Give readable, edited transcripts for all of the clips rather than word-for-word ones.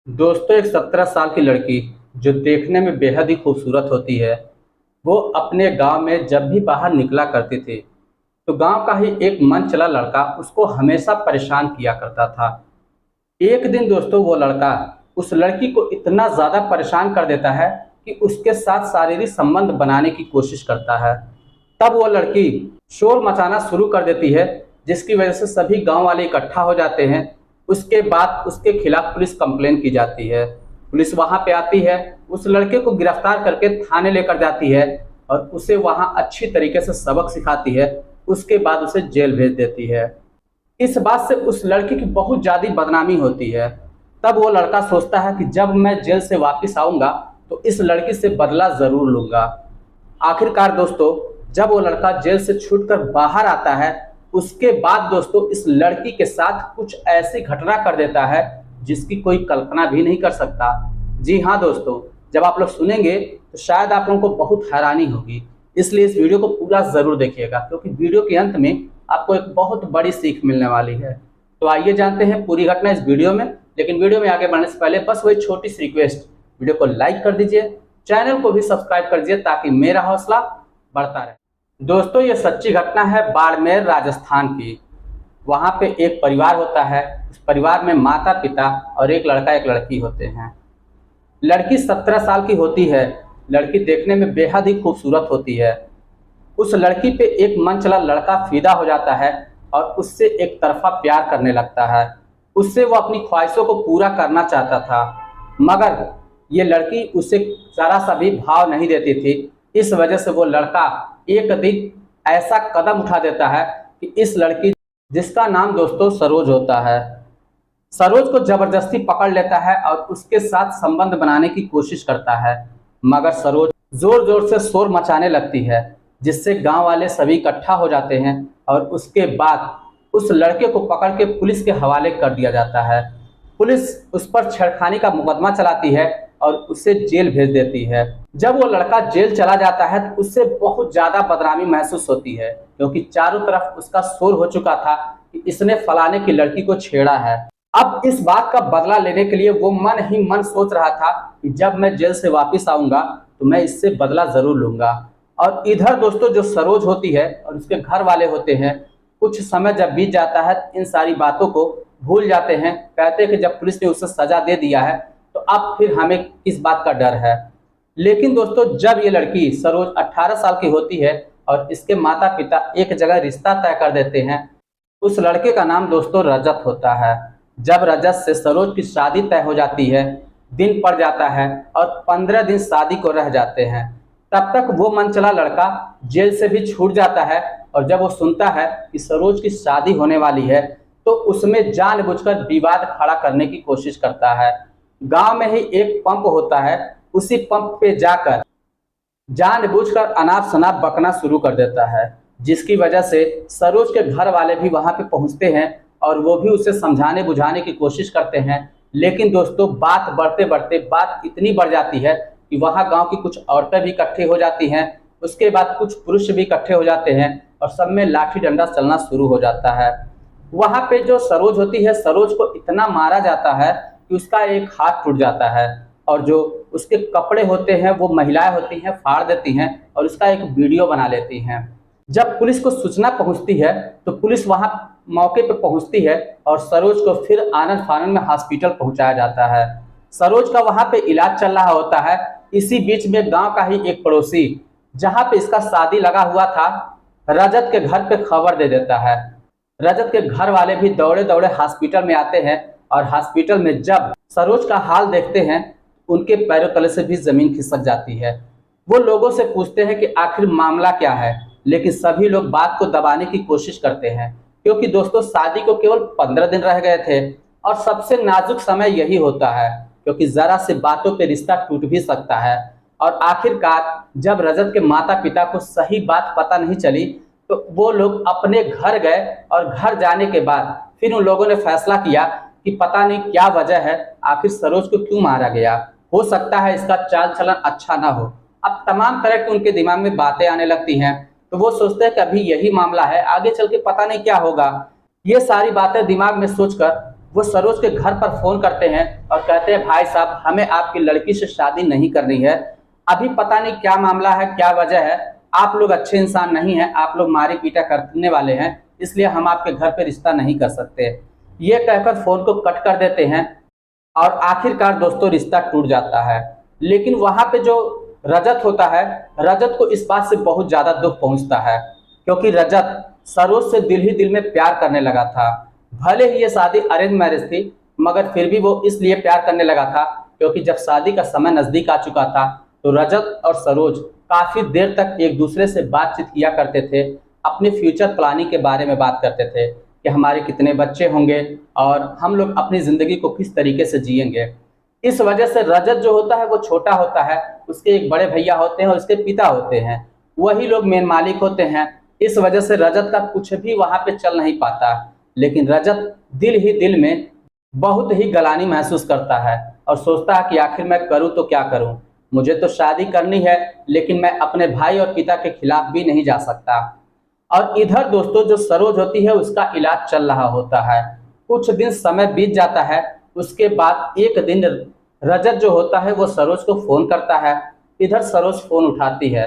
दोस्तों, एक 17 साल की लड़की जो देखने में बेहद ही खूबसूरत होती है। वो अपने गांव में जब भी बाहर निकला करती थी तो गांव का ही एक मन चला लड़का उसको हमेशा परेशान किया करता था। एक दिन दोस्तों, वो लड़का उस लड़की को इतना ज़्यादा परेशान कर देता है कि उसके साथ शारीरिक संबंध बनाने की कोशिश करता है। तब वो लड़की शोर मचाना शुरू कर देती है, जिसकी वजह से सभी गांव वाले इकट्ठा हो जाते हैं। उसके बाद उसके खिलाफ पुलिस कंप्लेन की जाती है। पुलिस वहां पे आती है, उस लड़के को गिरफ्तार करके थाने लेकर जाती है और उसे वहां अच्छी तरीके से सबक सिखाती है। उसके बाद उसे जेल भेज देती है। इस बात से उस लड़की की बहुत ज़्यादा बदनामी होती है। तब वो लड़का सोचता है कि जब मैं जेल से वापस आऊँगा तो इस लड़की से बदला ज़रूर लूँगा। आखिरकार दोस्तों, जब वो लड़का जेल से छूटकर बाहर आता है, उसके बाद दोस्तों इस लड़की के साथ कुछ ऐसी घटना कर देता है जिसकी कोई कल्पना भी नहीं कर सकता। जी हाँ दोस्तों, जब आप लोग सुनेंगे तो शायद आप लोगों को बहुत हैरानी होगी। इसलिए इस वीडियो को पूरा ज़रूर देखिएगा, क्योंकि वीडियो के अंत में आपको एक बहुत बड़ी सीख मिलने वाली है। तो आइए जानते हैं पूरी घटना इस वीडियो में। लेकिन वीडियो में आगे बढ़ने से पहले बस वही छोटी सी रिक्वेस्ट, वीडियो को लाइक कर दीजिए, चैनल को भी सब्सक्राइब कर दीजिए ताकि मेरा हौसला बढ़ता रहे। दोस्तों, ये सच्ची घटना है बाड़मेर राजस्थान की। वहाँ पे एक परिवार होता है। उस परिवार में माता पिता और एक लड़का एक लड़की होते हैं। लड़की 17 साल की होती है। लड़की देखने में बेहद ही खूबसूरत होती है। उस लड़की पे एक मनचला लड़का फिदा हो जाता है और उससे एक तरफा प्यार करने लगता है। उससे वो अपनी ख्वाहिशों को पूरा करना चाहता था, मगर ये लड़की उसे जरा सा भी भाव नहीं देती थी। इस वजह से वो लड़का एक दिन ऐसा कदम उठा देता है कि इस लड़की, जिसका नाम दोस्तों सरोज होता है, सरोज को जबरदस्ती पकड़ लेता है और उसके साथ संबंध बनाने की कोशिश करता है। मगर सरोज जोर जोर से शोर मचाने लगती है, जिससे गांव वाले सभी इकट्ठा हो जाते हैं और उसके बाद उस लड़के को पकड़ के पुलिस के हवाले कर दिया जाता है। पुलिस उस पर छेड़खानी का मुकदमा चलाती है और उसे जेल भेज देती है। जब वो लड़का जेल चला जाता है तो उससे बहुत ज़्यादा बदनामी महसूस होती है, क्योंकि चारों तरफ उसका शोर हो चुका था कि इसने फलाने की लड़की को छेड़ा है। अब इस बात का बदला लेने के लिए वो मन ही मन सोच रहा था कि जब मैं जेल से वापस आऊँगा तो मैं इससे बदला ज़रूर लूँगा। और इधर दोस्तों, जो सरोज होती है और उसके घर वाले होते हैं, कुछ समय जब बीत जाता है इन सारी बातों को भूल जाते हैं। कहते हैं कि जब पुलिस ने उसे सजा दे दिया है तो अब फिर हमें किस बात का डर है। लेकिन दोस्तों, जब ये लड़की सरोज 18 साल की होती है और इसके माता पिता एक जगह रिश्ता तय कर देते हैं। उस लड़के का नाम दोस्तों रजत होता है। जब रजत से सरोज की शादी तय हो जाती है, दिन पड़ जाता है और 15 दिन शादी को रह जाते हैं। तब तक वो मनचला लड़का जेल से भी छूट जाता है और जब वो सुनता है कि सरोज की शादी होने वाली है तो उसमें जानबूझकर विवाद खड़ा करने की कोशिश करता है। गांव में ही एक पंप होता है, उसी पंप पे जाकर जानबूझकर अनाप शनाप बकना शुरू कर देता है, जिसकी वजह से सरोज के घर वाले भी वहां पे पहुंचते हैं और वो भी उसे समझाने बुझाने की कोशिश करते हैं। लेकिन दोस्तों, बात बढ़ते बढ़ते बात इतनी बढ़ जाती है कि वहाँ गांव की कुछ औरतें भी इकट्ठे हो जाती हैं। उसके बाद कुछ पुरुष भी इकट्ठे हो जाते हैं और सब में लाठी डंडा चलना शुरू हो जाता है। वहाँ पे जो सरोज होती है, सरोज को इतना मारा जाता है कि उसका एक हाथ टूट जाता है और जो उसके कपड़े होते हैं वो महिलाएं होती हैं फाड़ देती हैं और उसका एक वीडियो बना लेती हैं। जब पुलिस को सूचना पहुंचती है तो पुलिस वहां मौके पर पहुंचती है और सरोज को फिर आनंद फानंद में हॉस्पिटल पहुंचाया जाता है। सरोज का वहां पे इलाज चल रहा होता है। इसी बीच में गांव का ही एक पड़ोसी, जहां पे इसका शादी लगा हुआ था, रजत के घर पे खबर दे देता है। रजत के घर वाले भी दौड़े दौड़े हॉस्पिटल में आते हैं और हॉस्पिटल में जब सरोज का हाल देखते हैं, उनके पैरों तले से भी जमीन खिसक जाती है। वो लोगों से पूछते हैं कि आखिर मामला क्या है, लेकिन सभी लोग बात को दबाने की कोशिश करते हैं, क्योंकि दोस्तों शादी को केवल 15 दिन रह गए थे और सबसे नाजुक समय यही होता है, क्योंकि जरा से बातों पे रिश्ता टूट भी सकता है। और आखिरकार जब रजत के माता पिता को सही बात पता नहीं चली तो वो लोग अपने घर गए और घर जाने के बाद फिर उन लोगों ने फैसला किया कि पता नहीं क्या वजह है, आखिर सरोज को क्यों मारा गया। हो सकता है इसका चाल चलन अच्छा ना हो। अब तमाम तरह की उनके दिमाग में बातें आने लगती हैं, तो वो सोचते हैं कि अभी यही मामला है, आगे चल के पता नहीं क्या होगा। ये सारी बातें दिमाग में सोचकर वो सरोज के घर पर फोन करते हैं और कहते हैं भाई साहब हमें आपकी लड़की से शादी नहीं करनी है, अभी पता नहीं क्या मामला है, क्या वजह है, आप लोग अच्छे इंसान नहीं हैं, आप लोग मारे पीटा करने वाले हैं, इसलिए हम आपके घर पे रिश्ता नहीं कर सकते। ये कहकर फोन को कट कर देते हैं और आखिरकार दोस्तों रिश्ता टूट जाता है। लेकिन वहां पे जो रजत होता है, रजत को इस बात से बहुत ज्यादा दुख पहुंचता है, क्योंकि रजत सरोज से दिल ही दिल में प्यार करने लगा था। भले ही ये शादी अरेंज मैरिज थी, मगर फिर भी वो इसलिए प्यार करने लगा था क्योंकि जब शादी का समय नजदीक आ चुका था तो रजत और सरोज काफी देर तक एक दूसरे से बातचीत किया करते थे, अपने फ्यूचर प्लानिंग के बारे में बात करते थे कि हमारे कितने बच्चे होंगे और हम लोग अपनी जिंदगी को किस तरीके से जिएंगे। इस वजह से रजत जो होता है वो छोटा होता है, उसके एक बड़े भैया होते हैं और उसके पिता होते हैं, वही लोग मेन मालिक होते हैं। इस वजह से रजत का कुछ भी वहां पे चल नहीं पाता। लेकिन रजत दिल ही दिल में बहुत ही गलानी महसूस करता है और सोचता है कि आखिर मैं करूं तो क्या करूं, मुझे तो शादी करनी है लेकिन मैं अपने भाई और पिता के खिलाफ भी नहीं जा सकता। और इधर दोस्तों जो सरोज होती है उसका इलाज चल रहा होता है। कुछ दिन समय बीत जाता है, उसके बाद एक दिन रजत जो होता है वो सरोज को फोन करता है। इधर सरोज फोन उठाती है,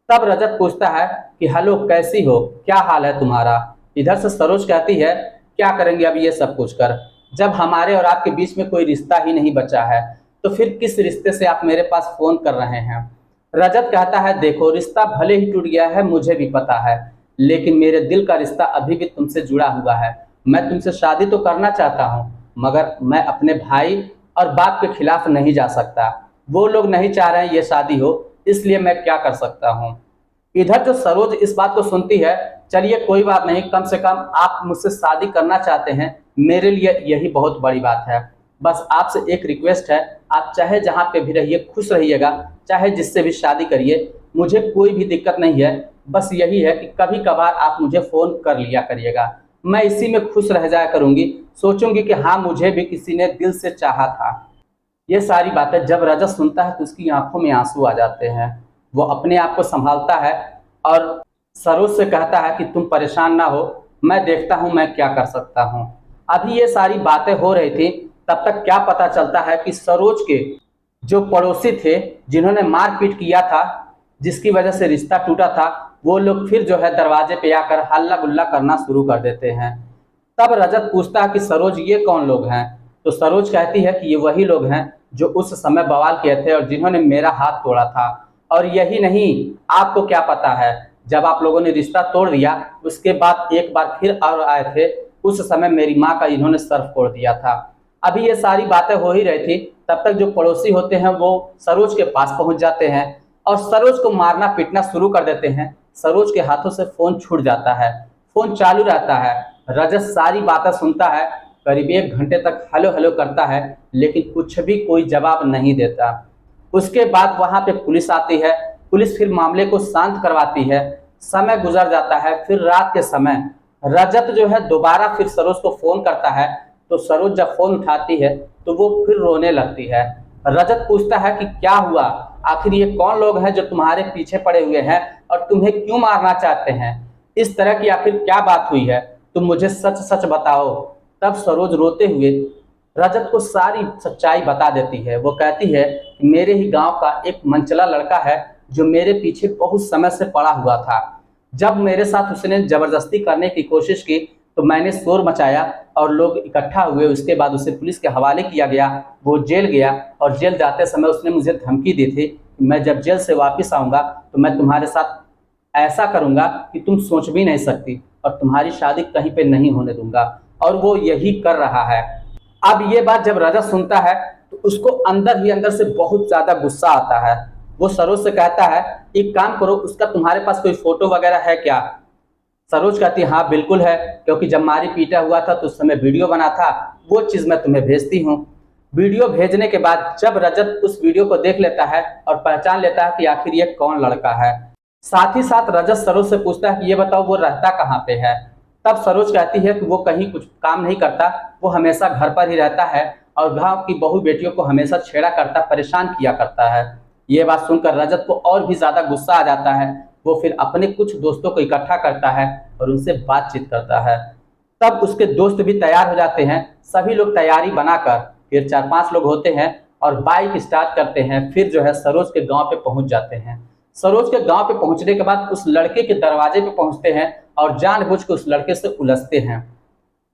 तब रजत पूछता है कि हेलो कैसी हो, क्या हाल है तुम्हारा। इधर से सरोज कहती है क्या करेंगे अब ये सब कुछ कर, जब हमारे और आपके बीच में कोई रिश्ता ही नहीं बचा है तो फिर किस रिश्ते से आप मेरे पास फोन कर रहे हैं। रजत कहता है देखो रिश्ता भले ही टूट गया है मुझे भी पता है, लेकिन मेरे दिल का रिश्ता अभी भी तुमसे जुड़ा हुआ है। मैं तुमसे शादी तो करना चाहता हूँ, मगर मैं अपने भाई और बाप के खिलाफ नहीं जा सकता। वो लोग नहीं चाह रहे हैं ये शादी हो, इसलिए मैं क्या कर सकता हूँ। इधर जो सरोज इस बात को सुनती है, चलिए कोई बात नहीं, कम से कम आप मुझसे शादी करना चाहते हैं, मेरे लिए यही बहुत बड़ी बात है। बस आपसे एक रिक्वेस्ट है, आप चाहे जहाँ पे भी रहिए खुश रहिएगा, चाहे जिससे भी शादी करिए, मुझे कोई भी दिक्कत नहीं है। बस यही है कि कभी कभार आप मुझे फ़ोन कर लिया करिएगा, मैं इसी में खुश रह जाया करूँगी, सोचूंगी कि हाँ मुझे भी किसी ने दिल से चाहा था। ये सारी बातें जब रजत सुनता है तो उसकी आंखों में आंसू आ जाते हैं। वो अपने आप को संभालता है और सरोज से कहता है कि तुम परेशान ना हो, मैं देखता हूँ मैं क्या कर सकता हूँ। अभी ये सारी बातें हो रही थी, तब तक क्या पता चलता है कि सरोज के जो पड़ोसी थे जिन्होंने मारपीट किया था, जिसकी वजह से रिश्ता टूटा था, वो लोग फिर जो है दरवाजे पे आकर हल्ला गुल्ला करना शुरू कर देते हैं। तब रजत पूछता है कि सरोज ये कौन लोग हैं, तो सरोज कहती है कि ये वही लोग हैं जो उस समय बवाल किए थे और जिन्होंने मेरा हाथ तोड़ा था। और यही नहीं, आपको क्या पता है, जब आप लोगों ने रिश्ता तोड़ दिया उसके बाद एक बार फिर और आए थे, उस समय मेरी माँ का इन्होंने सर फोड़ दिया था। अभी ये सारी बातें हो ही रही थी, तब तक जो पड़ोसी होते हैं वो सरोज के पास पहुंच जाते हैं और सरोज को मारना पीटना शुरू कर देते हैं। सरोज के हाथों से फोन छूट जाता है, फोन चालू रहता है। रजत सारी बातें सुनता है, करीब 1 घंटे तक हेलो हेलो करता है, लेकिन कुछ भी कोई जवाब नहीं देता। उसके बाद वहां पे पुलिस आती है, पुलिस फिर मामले को शांत करवाती है। समय गुजर जाता है, फिर रात के समय रजत जो है दोबारा फिर सरोज को फोन करता है, तो सरोज जब फोन उठाती है तो वो फिर रोने लगती है। रजत पूछता है कि क्या हुआ, आखिर ये कौन लोग हैं जो तुम्हारे पीछे पड़े हुए हैं और तुम्हें क्यों मारना चाहते हैं, इस तरह की आखिर क्या बात हुई है, तुम मुझे सच सच बताओ। तब सरोज रोते हुए रजत को सारी सच्चाई बता देती है। वो कहती है कि मेरे ही गांव का एक मनचला लड़का है जो मेरे पीछे बहुत समय से पड़ा हुआ था। जब मेरे साथ उसने जबरदस्ती करने की कोशिश की तो मैंने शोर मचाया और लोग इकट्ठा हुए, उसके बाद उसे पुलिस के हवाले किया गया। वो जेल गया और जेल जाते समय उसने मुझे धमकी दी थी कि मैं जब जेल से वापस आऊँगा तो मैं तुम्हारे साथ ऐसा करूँगा कि तुम सोच भी नहीं सकती और तुम्हारी शादी कहीं पे नहीं होने दूंगा, और वो यही कर रहा है। अब ये बात जब रजत सुनता है तो उसको अंदर ही अंदर से बहुत ज़्यादा गुस्सा आता है। वो सरोज से कहता है एक काम करो, उसका तुम्हारे पास कोई फोटो वगैरह है क्या। सरोज कहती है हाँ बिल्कुल है, क्योंकि जब मारी पीटा हुआ था तो उस समय वीडियो बना था, वो चीज़ मैं तुम्हें भेजती हूँ। वीडियो भेजने के बाद जब रजत उस वीडियो को देख लेता है और पहचान लेता है कि आखिर ये कौन लड़का है, साथ ही साथ रजत सरोज से पूछता है कि ये बताओ वो रहता कहाँ पे है। तब सरोज कहती है कि वो कहीं कुछ काम नहीं करता, वो हमेशा घर पर ही रहता है और गांव की बहू बेटियों को हमेशा छेड़ा करता, परेशान किया करता है। ये बात सुनकर रजत को और भी ज़्यादा गुस्सा आ जाता है। वो फिर अपने कुछ दोस्तों को इकट्ठा करता है और उनसे बातचीत करता है। तब उसके दोस्त भी तैयार हो जाते हैं। सभी लोग तैयारी बनाकर फिर 4-5 लोग होते हैं और बाइक स्टार्ट करते हैं। फिर जो है सरोज के गांव पे पहुंच जाते हैं। सरोज के गांव पे पहुंचने के बाद उस लड़के के दरवाजे पे पहुंचते हैं और जानबूझ के उस लड़के से उलझते हैं।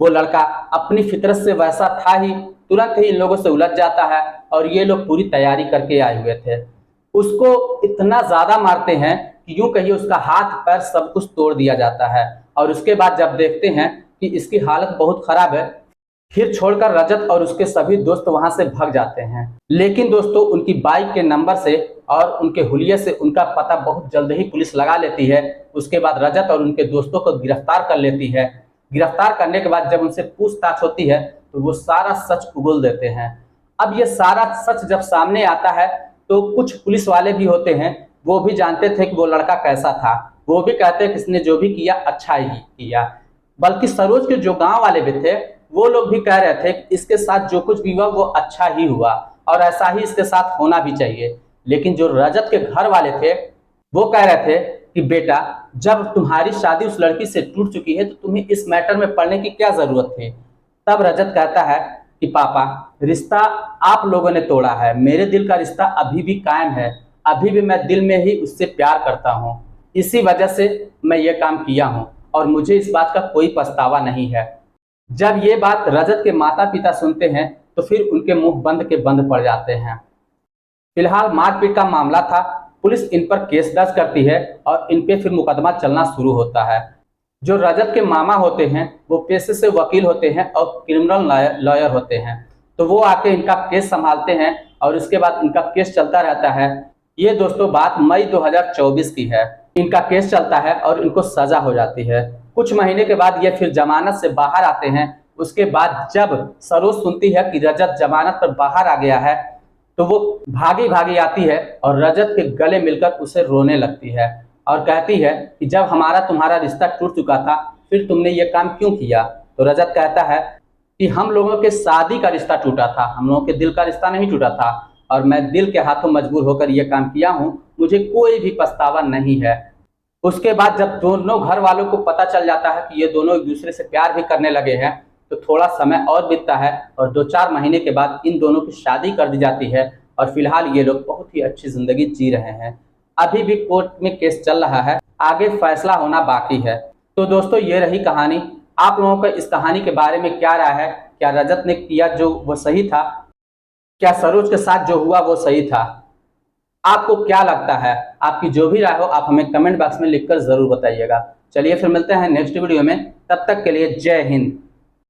वो लड़का अपनी फितरत से वैसा था ही, तुरंत ही इन लोगों से उलझ जाता है और ये लोग पूरी तैयारी करके आए हुए थे। उसको इतना ज्यादा मारते हैं कि यूं कहिए उसका हाथ पैर सब कुछ तोड़ दिया जाता है। और उसके बाद जब देखते हैं कि इसकी हालत बहुत खराब है, फिर छोड़कर रजत और उसके सभी दोस्त वहां से भाग जाते हैं। लेकिन दोस्तों उनकी बाइक के नंबर से और उनके हुलिये से उनका पता बहुत जल्द ही पुलिस लगा लेती है। उसके बाद रजत और उनके दोस्तों को गिरफ्तार कर लेती है। गिरफ्तार करने के बाद जब उनसे पूछताछ होती है तो वो सारा सच उगल देते हैं। अब ये सारा सच जब सामने आता है तो कुछ पुलिस वाले भी होते हैं, वो भी जानते थे कि वो लड़का कैसा था। वो भी कहते हैं कि इसने जो भी किया अच्छा ही किया। बल्कि सरोज के जो गांव वाले भी थे वो लोग भी कह रहे थे कि इसके साथ जो कुछ भी हुआ वो अच्छा ही हुआ और ऐसा ही इसके साथ होना भी चाहिए। लेकिन जो रजत के घर वाले थे वो कह रहे थे कि बेटा, जब तुम्हारी शादी उस लड़की से टूट चुकी है तो तुम्हें इस मैटर में पड़ने की क्या जरूरत थी। तब रजत कहता है कि पापा, रिश्ता आप लोगों ने तोड़ा है, मेरे दिल का रिश्ता अभी भी कायम है। अभी भी मैं दिल में ही उससे प्यार करता हूँ। इसी वजह से मैं ये काम किया हूँ और मुझे इस बात का कोई पछतावा नहीं है। जब ये बात रजत के माता पिता सुनते हैं तो फिर उनके मुंह बंद के बंद पड़ जाते हैं। फिलहाल मारपीट का मामला था, पुलिस इन पर केस दर्ज करती है और इन पे फिर मुकदमा चलना शुरू होता है। जो रजत के मामा होते हैं वो पेशे से वकील होते हैं और क्रिमिनल लॉयर होते हैं, तो वो आके इनका केस संभालते हैं और इसके बाद इनका केस चलता रहता है। ये दोस्तों बात मई 2024 की है। इनका केस चलता है और इनको सजा हो जाती है। कुछ महीने के बाद ये फिर जमानत से बाहर आते हैं। उसके बाद जब सरोज सुनती है कि रजत जमानत पर बाहर आ गया है तो वो भागी भागी आती है और रजत के गले मिलकर उसे रोने लगती है और कहती है कि जब हमारा तुम्हारा रिश्ता टूट चुका था फिर तुमने ये काम क्यों किया। तो रजत कहता है कि हम लोगों के शादी का रिश्ता टूटा था, हम लोगों के दिल का रिश्ता नहीं टूटा था और मैं दिल के हाथों मजबूर होकर यह काम किया हूँ, मुझे कोई भी पछतावा नहीं है। उसके बाद जब दोनों घर वालों को पता चल जाता है कि ये दोनों एक दूसरे से प्यार भी करने लगे हैं तो थोड़ा समय और बीतता है और 2-4 महीने के बाद इन दोनों की शादी कर दी जाती है और फिलहाल ये लोग बहुत ही अच्छी जिंदगी जी रहे हैं। अभी भी कोर्ट में केस चल रहा है, आगे फैसला होना बाकी है। तो दोस्तों ये रही कहानी। आप लोगों का इस कहानी के बारे में क्या राय है? क्या रजत ने किया जो वो सही था? क्या सरोज के साथ जो हुआ वो सही था? आपको क्या लगता है? आपकी जो भी राय हो आप हमें कमेंट बॉक्स में लिखकर जरूर बताइएगा। चलिए फिर मिलते हैं नेक्स्ट वीडियो में, तब तक के लिए जय हिंद।